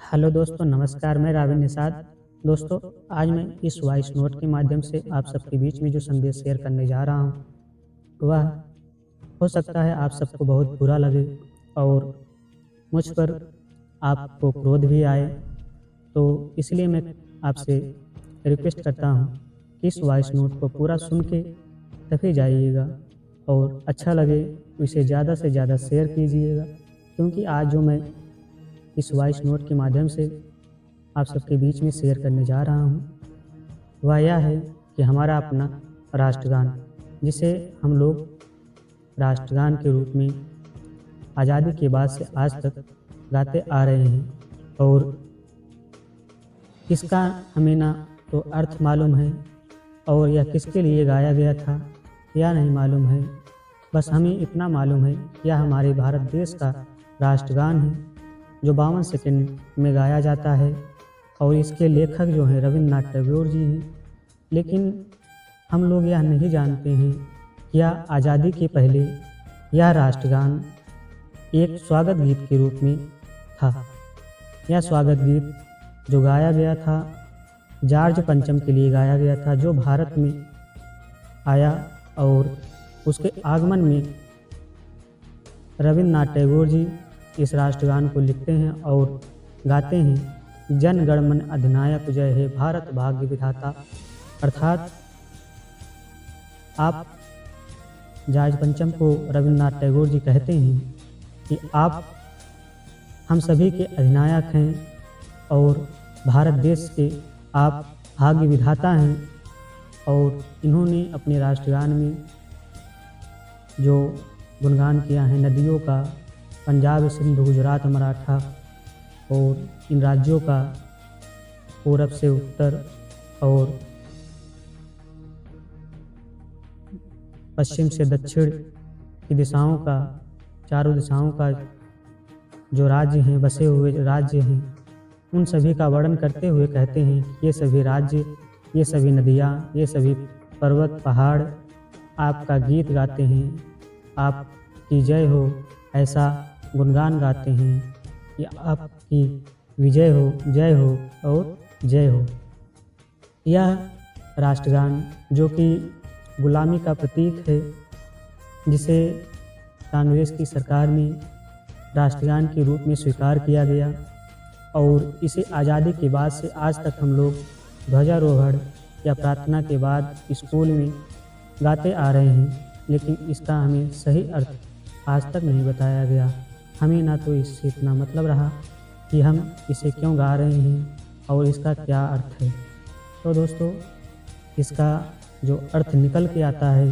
Hello दोस्तों, नमस्कार। मैं राविन निषाद। दोस्तों, आज मैं इस वॉइस नोट के माध्यम से आप सबके बीच में जो संदेश शेयर करने जा रहा हूँ, वह हो सकता है आप सबको बहुत बुरा लगे और मुझ पर आपको क्रोध भी आए। तो इसलिए मैं आपसे रिक्वेस्ट करता हूँ कि इस वॉइस नोट को पूरा सुन के तभी जाइएगा और अच्छा लगे तो इसे ज़्यादा से ज़्यादा शेयर कीजिएगा, क्योंकि आज जो मैं इस वॉइस नोट के माध्यम से आप सबके बीच में शेयर करने जा रहा हूँ, वह यह है कि हमारा अपना राष्ट्रगान, जिसे हम लोग राष्ट्रगान के रूप में आज़ादी के बाद से आज तक गाते आ रहे हैं, और इसका हमें ना तो अर्थ मालूम है और यह किसके लिए गाया गया था यह नहीं मालूम है। बस हमें इतना मालूम है कि यह हमारे भारत देश का राष्ट्रगान है, जो 52 सेकंड में गाया जाता है, और इसके लेखक जो हैं रविन्द्रनाथ टैगोर जी हैं। लेकिन हम लोग यह नहीं जानते हैं कि यह आज़ादी के पहले यह राष्ट्रगान एक स्वागत गीत के रूप में था। यह स्वागत गीत जो गाया गया था जॉर्ज पंचम के लिए गाया गया था, जो भारत में आया, और उसके आगमन में रविन्द्रनाथ टैगोर जी इस राष्ट्रगान को लिखते हैं और गाते हैं, जन गण मन अधिनायक जय हे भारत भाग्य विधाता। अर्थात आप जॉर्ज पंचम को रविन्द्रनाथ टैगोर जी कहते हैं कि आप हम सभी के अधिनायक हैं और भारत देश के आप भाग्य विधाता हैं। और इन्होंने अपने राष्ट्रगान में जो गुणगान किया है नदियों का, पंजाब सिंध गुजरात मराठा, और इन राज्यों का, पूरब से उत्तर और पश्चिम से दक्षिण की दिशाओं का, चारों दिशाओं का जो राज्य हैं, बसे हुए राज्य हैं, उन सभी का वर्णन करते हुए कहते हैं कि ये सभी राज्य, ये सभी नदियाँ, ये सभी पर्वत पहाड़ आपका गीत गाते हैं, आपकी जय हो, ऐसा गुणगान गाते हैं कि आपकी विजय हो, जय हो और जय हो। यह राष्ट्रगान जो कि गुलामी का प्रतीक है, जिसे कांग्रेस की सरकार ने राष्ट्रगान के रूप में स्वीकार किया गया, और इसे आज़ादी के बाद से आज तक हम लोग ध्वजारोहण या प्रार्थना के बाद स्कूल में गाते आ रहे हैं। लेकिन इसका हमें सही अर्थ आज तक नहीं बताया गया। हमें ना तो इससे इतना मतलब रहा कि हम इसे क्यों गा रहे हैं और इसका क्या अर्थ है। तो दोस्तों, इसका जो अर्थ निकल के आता है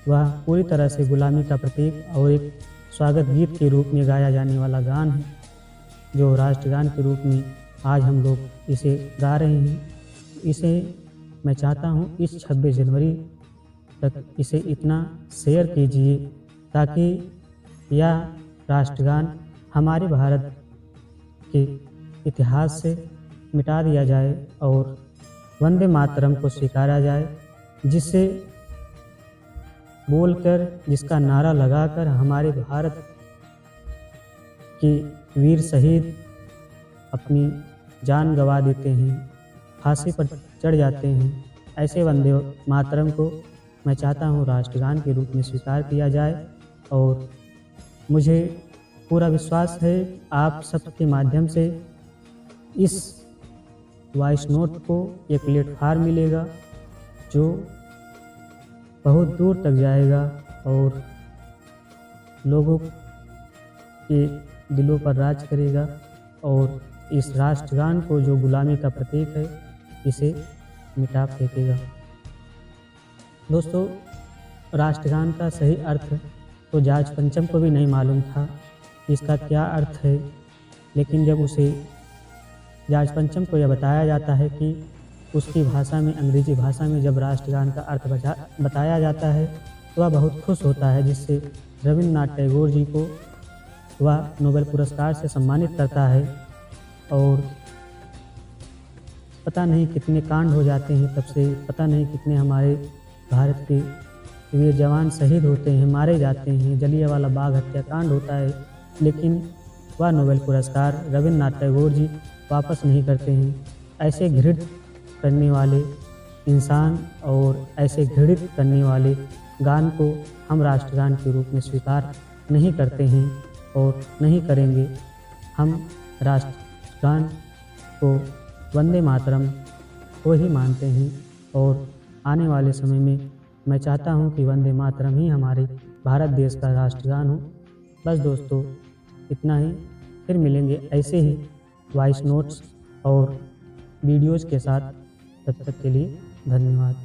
वह पूरी तरह से गुलामी का प्रतीक और एक स्वागत गीत के रूप में गाया जाने वाला गान है, जो राष्ट्रगान के रूप में आज हम लोग इसे गा रहे हैं। इसे मैं चाहता हूँ इस 26 जनवरी तक इसे इतना शेयर कीजिए ताकि यह राष्ट्रगान हमारे भारत के इतिहास से मिटा दिया जाए और वंदे मातरम को स्वीकारा जाए, जिससे बोलकर, जिसका नारा लगाकर हमारे भारत के वीर शहीद अपनी जान गंवा देते हैं, फांसी पर चढ़ जाते हैं। ऐसे वंदे मातरम को मैं चाहता हूँ राष्ट्रगान के रूप में स्वीकार किया जाए, और मुझे पूरा विश्वास है आप सबके माध्यम से इस वॉइस नोट को एक प्लेटफार्म मिलेगा जो बहुत दूर तक जाएगा और लोगों के दिलों पर राज करेगा, और इस राष्ट्रगान को जो गुलामी का प्रतीक है इसे मिटा फेंकेगा। दोस्तों, राष्ट्रगान का सही अर्थ तो जॉर्ज पंचम को भी नहीं मालूम था इसका क्या अर्थ है, लेकिन जब उसे जॉर्ज पंचम को यह बताया जाता है कि उसकी भाषा में, अंग्रेजी भाषा में जब राष्ट्रगान का अर्थ बताया जाता है तो वह बहुत खुश होता है, जिससे रविन्द्रनाथ टैगोर जी को वह नोबेल पुरस्कार से सम्मानित करता है। और पता नहीं कितने कांड हो जाते हैं, तब से पता नहीं कितने हमारे भारत के वीर जवान शहीद होते हैं, मारे जाते हैं, जलियांवाला बाग हत्याकांड होता है, लेकिन वह नोबेल पुरस्कार रविन्द्रनाथ टैगोर जी वापस नहीं करते हैं। ऐसे घृणित करने वाले इंसान और ऐसे घृणित करने वाले गान को हम राष्ट्रगान के रूप में स्वीकार नहीं करते हैं और नहीं करेंगे। हम राष्ट्रगान को वंदे मातरम को ही मानते हैं और आने वाले समय में मैं चाहता हूं कि वंदे मातरम ही हमारे भारत देश का राष्ट्रगान हो। बस दोस्तों, इतना ही। फिर मिलेंगे ऐसे ही वॉइस नोट्स और वीडियोज़ के साथ। तब तक के लिए धन्यवाद।